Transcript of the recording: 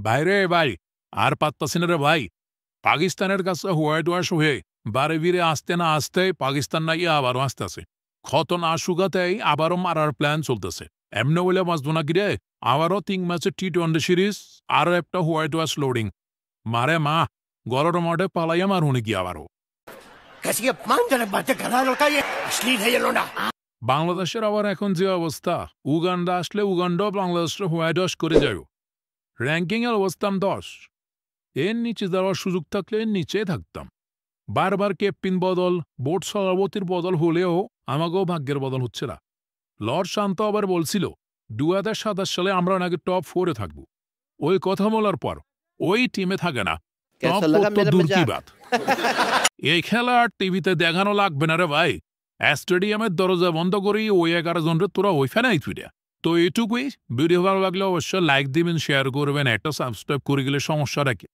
বাইরে ভাই আর পাত্তাছি না রে ভাই। পাকিস্তানের কাছে হোয়াইট ওয়াশ হয়ে বারে বিরে আসতে না আসতেই পাকিস্তান নাকি আবারও আসতেছে। ক্ষত না শুকাতেই আবারও মারার প্ল্যান চলতেছে। এমনি বলে বাঁচবো না কিরে। আবারও 3 ম্যাচের টি-20 সিরিজ, আরও একটা হোয়াইট ওয়াশ লোডিং। মারে মা, গরর মাঠে পালাইয়া মারুনি কি আবারও। বাংলাদেশের আবার এখন যে অবস্থা, উগান্ডা আসলে উগান্ডাও বাংলাদেশের হোয়াইট ওয়াশ করে যায়। র্যাঙ্কিংয়ের অবস্থান 10, এর নিচে যাওয়ার সুযোগ থাকলে এর নিচে থাকতাম। বারবার ক্যাপ্টেন বদল, বোর্ড সভাপতির বদল হলেও আমাকেও ভাগ্যের বদল হচ্ছে না। লর্ড শান্ত আবার বলছিল 2027 সালে আমরা নাকি টপ 4-এ থাকবো। ওই কথা বলার পর ওই টিমে থাকে না, টপ 4 তো দূর কি বাত। এই খেলা আর টিভিতে দেখানো লাগবে না রে ভাই। স্টেডিয়ামের দরজা বন্ধ করি ওই 11 জনরে তোরা ওইখানে ফিরে। তো এইটুকুই। ভিডিও ভালো লাগলে অবশ্যই লাইক দিবেন, শেয়ার করবেন, একটা সাবস্ক্রাইব করে গেলে সমস্যা রাখে।